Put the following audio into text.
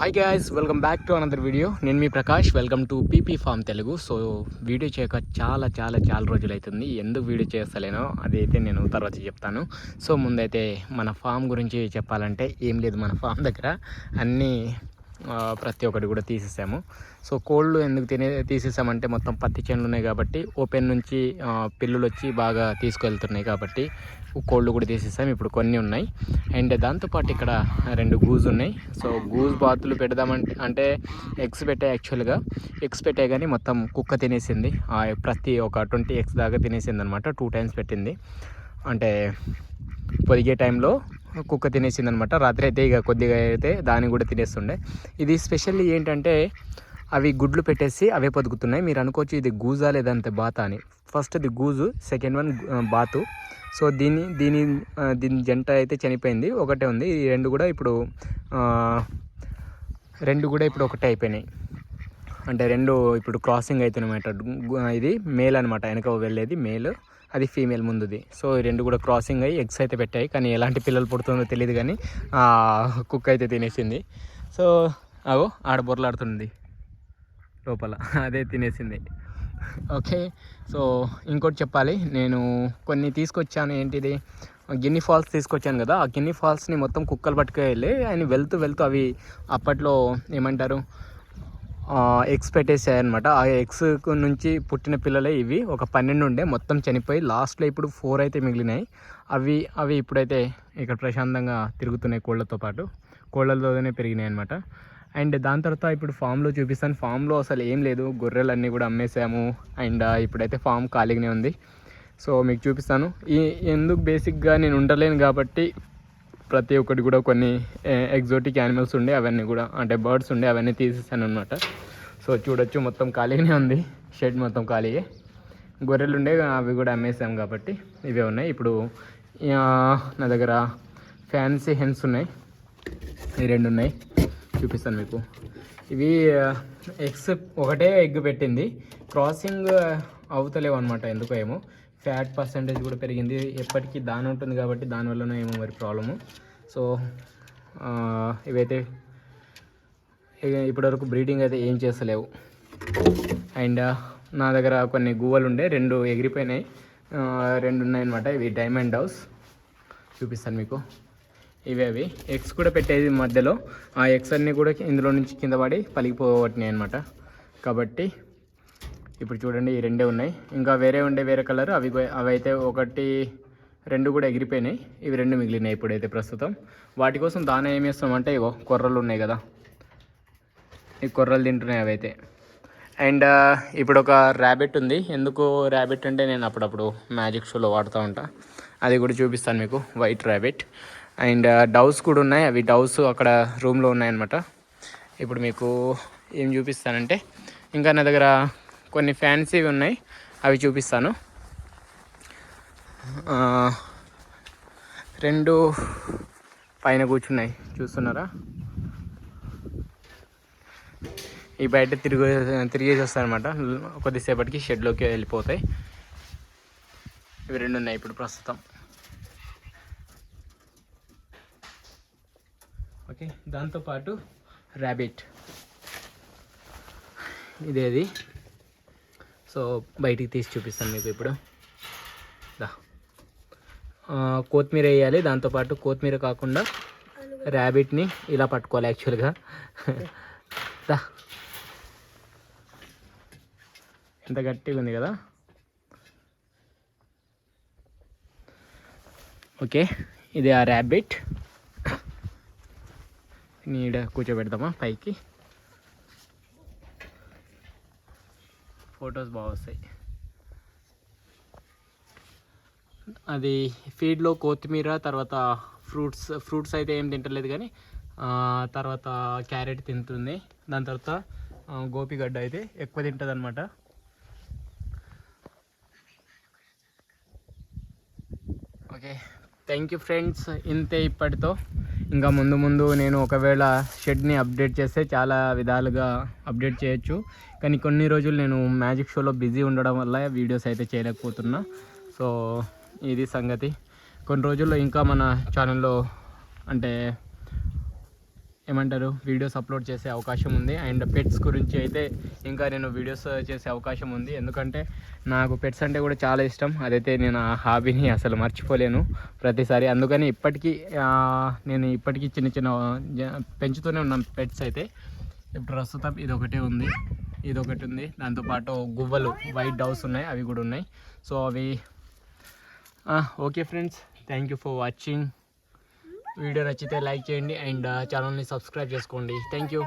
Hi guys, welcome back to another video. నేను మీ Prakash. Welcome to PP farm Telugu. So video చేయక చాలా రోజులు అవుతుంది. ఎందుకు వీడియో చేస్తలేనో అదైతే నేను తర్వాత చెప్తాను. సో ముందైతే మన ఫామ్ గురించి చెప్పాలంటే ఏం లేదు, మన ఫామ్ దగ్గర అన్నీ ప్రతి ఒక్కటి కూడా తీసేసాము. సో కోళ్ళు ఎందుకు తీసేసామంటే మొత్తం పత్తి చేనులు ఉన్నాయి కాబట్టి ఓపెన్ నుంచి పిల్లులు వచ్చి బాగా తీసుకెళ్తున్నాయి కాబట్టి కోళ్ళు కూడా తీసేసాము. ఇప్పుడు కొన్ని ఉన్నాయి. అండ్ దాంతోపాటు ఇక్కడ 2 గూజ్ ఉన్నాయి. సో గూజ్ బాతులు పెడదామంటే ఎగ్స్ పెట్టాయి. యాక్చువల్గా ఎగ్స్ పెట్టాయి కానీ మొత్తం కుక్క తినేసింది. ప్రతి ఒక 20 ఎగ్స్ దాకా తినేసింది అనమాట. 2 టైమ్స్ పెట్టింది. అంటే పొదిగే టైంలో కుక్క తినేసింది అనమాట. రాత్రి అయితే ఇక కొద్దిగా అయితే దాన్ని కూడా తినేస్తుండే. ఇది స్పెషల్లీ ఏంటంటే అవి గుడ్లు పెట్టేసి అవే పొదుగుతున్నాయి. మీరు అనుకోవచ్చు ఇది గూజా లేదంటే బాతా అని. ఫస్ట్ ఇది గూజు, సెకండ్ వన్ బాతు. సో దీని జంట అయితే చనిపోయింది, ఒకటే ఉంది. ఈ రెండు కూడా ఇప్పుడు ఒకటే అయిపోయినాయి. అంటే రెండు ఇప్పుడు క్రాసింగ్ అవుతున్నాయన్నమాట. ఇది మేల్ అనమాట, వెనక వెళ్ళేది మేల్, అది ఫీమేల్ ముందుది. సో ఈ రెండు కూడా క్రాసింగ్ అయ్యి ఎగ్స్ అయితే పెట్టాయి. కానీ ఎలాంటి పిల్లలు పుడుతుందో తెలియదు, కానీ కుక్క అయితే తినేసింది. సో అవో ఆడ బొర్లాడుతుంది లోపల, అదే తినేసింది. ఓకే, సో ఇంకోటి చెప్పాలి, నేను కొన్ని తీసుకొచ్చాను. ఏంటిది, గిన్ని ఫాల్స్ తీసుకొచ్చాను కదా. ఆ గిన్ని ఫాల్స్ని మొత్తం కుక్కలు పట్టుకెళ్ళి ఆయన వెళ్తూ అవి అప్పట్లో ఏమంటారు ఎగ్స్ పెట్టేసాయన్నమాట. ఆ ఎగ్స్ నుంచి పుట్టిన పిల్లలే ఇవి. ఒక 12 ఉండే, మొత్తం చనిపోయి లాస్ట్లో ఇప్పుడు 4 అయితే మిగిలినాయి. అవి ఇప్పుడైతే ఇక్కడ ప్రశాంతంగా తిరుగుతున్నాయి కోళ్ళతో పాటు. కోళ్ళతోనే పెరిగినాయి అనమాట. అండ్ దాని తర్వాత ఇప్పుడు ఫామ్లో చూపిస్తాను. ఫామ్లో అసలు ఏం లేదు, గొర్రెలన్నీ కూడా అమ్మేసాము. అండ్ ఇప్పుడైతే ఫామ్ ఖాళీగానే ఉంది. సో మీకు చూపిస్తాను. ఎందుకు బేసిక్గా నేను ఉండలేను కాబట్టి ప్రతి ఒక్కటి కూడా కొన్ని ఎగ్జోటిక్ యానిమల్స్ ఉండే అవన్నీ కూడా, అంటే బర్డ్స్ ఉండే అవన్నీ తీసేసాను అనమాట. సో చూడొచ్చు మొత్తం ఖాళీగానే ఉంది, షెడ్ మొత్తం ఖాళీయే. గొర్రెలు ఉండే అవి కూడా అమ్మేసాం కాబట్టి ఇవే ఉన్నాయి. ఇప్పుడు నా దగ్గర ఫ్యాన్సీ హెన్స్ ఉన్నాయి, ఈ 2 ఉన్నాయి, చూపిస్తాను మీకు. ఇవి ఎగ్స్ ఒకటే ఎగ్ పెట్టింది, క్రాసింగ్ అవుతలేవు అనమాట. ఎందుకో ఏమో ఫ్యాట్ పర్సంటేజ్ కూడా పెరిగింది. ఎప్పటికీ దాని ఉంటుంది కాబట్టి దానివల్లనే ఏమో మరి ప్రాబ్లము. సో ఇవైతే ఇప్పటివరకు బ్రీడింగ్ అయితే ఏం చేస్తలేవు. అండ్ నా దగ్గర కొన్ని గువ్వలు ఉండే, 2 ఎగిరిపోయినాయి, 2 ఉన్నాయన్నమాట. ఇవి డైమండ్ హౌస్, చూపిస్తాను మీకు. అవి ఎగ్స్ కూడా పెట్టేది మధ్యలో. ఆ ఎగ్స్ అన్నీ కూడా ఇందులో నుంచి కింద పడి పలిగిపోవట్టినాయి అనమాట. కాబట్టి ఇప్పుడు చూడండి, ఈ 2 ఉన్నాయి. ఇంకా వేరే కలర్ అవి అయితే 1 2 కూడా ఎగిరిపోయినాయి. ఇవి 2 మిగిలినాయి ఇప్పుడైతే ప్రస్తుతం. వాటి కోసం దాన ఏం చేస్తామంటే ఇగో కొర్రలు ఉన్నాయి కదా, ఈ కొర్రలు తింటున్నాయి అవి అయితే. అండ్ ఇప్పుడు ఒక ర్యాబిట్ ఉంది. ఎందుకు ర్యాబిట్ అంటే నేను అప్పుడప్పుడు మ్యాజిక్ షోలో వాడుతూ ఉంటా, అది కూడా చూపిస్తాను మీకు. White rabbit. అండ్ డౌస్ కూడా ఉన్నాయి. అవి డౌస్ అక్కడ రూమ్లో ఉన్నాయన్నమాట. ఇప్పుడు మీకు ఏం చూపిస్తానంటే ఇంకా నా దగ్గర కొన్ని ఫ్యాన్సీవి ఉన్నాయి, అవి చూపిస్తాను. 2 పైన కూర్చున్నాయి, చూస్తున్నారా? ఈ బయట తిరిగేసి వస్తాయి అనమాట. కొద్దిసేపటికి షెడ్లోకి వెళ్ళిపోతాయి. ఇవి 2 ఉన్నాయి ఇప్పుడు ప్రస్తుతం. ఓకే, దాంతోపాటు ర్యాబిట్ ఇదేది. సో బయటికి తీసి చూపిస్తాను మీకు ఇప్పుడు. కొత్తిమీర వేయాలి. దాంతోపాటు కొత్తిమీర కాకుండా ర్యాబిట్ని ఇలా పట్టుకోవాలి యాక్చువల్గా. ఎంత గట్టిగా ఉంది కదా. ఓకే, ఇది ఆ ర్యాబిట్. నీడ కూర్చోబెడతామా పైకి, ఫొటోస్ బాగా వస్తాయి. అది ఫీడ్లో కొత్తిమీర, తర్వాత ఫ్రూట్స్ అయితే ఏం తింటలేదు, కానీ తర్వాత క్యారెట్ తింటుంది. దాని తర్వాత గోపిగడ్డ అయితే ఎక్కువ తింటుంది అనమాట. Okay, thank you friends. ఇంతే ఇప్పటితో. ఇంకా ముందు నేను ఒకవేళ షెడ్ని అప్డేట్ చేస్తే చాలా విధాలుగా అప్డేట్ చేయొచ్చు, కానీ కొన్ని రోజులు నేను మ్యాజిక్ షోలో బిజీ ఉండడం వల్ల వీడియోస్ అయితే చేయలేకపోతున్నా. సో ఇది సంగతి. కొన్ని రోజుల్లో ఇంకా మన ఛానల్లో అంటే ఏమంటారు వీడియోస్ అప్లోడ్ చేసే అవకాశం ఉంది. అండ్ పెట్స్ గురించి అయితే ఇంకా నేను వీడియోస్ చేసే అవకాశం ఉంది. ఎందుకంటే నాకు పెట్స్ అంటే కూడా చాలా ఇష్టం. అదైతే నేను ఆ హాబీని అసలు మర్చిపోలేను ప్రతిసారి. అందుకని నేను ఇప్పటికీ చిన్న చిన్న పెంచుతూనే ఉన్నాను పెట్స్ అయితే. ఇప్పుడు ప్రస్తుతం ఇదొకటి ఉంది. దాంతోపాటు గువ్వలు వైట్ డౌస్ ఉన్నాయి, అవి కూడా ఉన్నాయి. సో అవి okay friends, thank you for watching. Video నచ్చితే లైక్ చేయండి అండ్ ఛానల్ని సబ్స్క్రైబ్ చేసుకోండి. Thank you.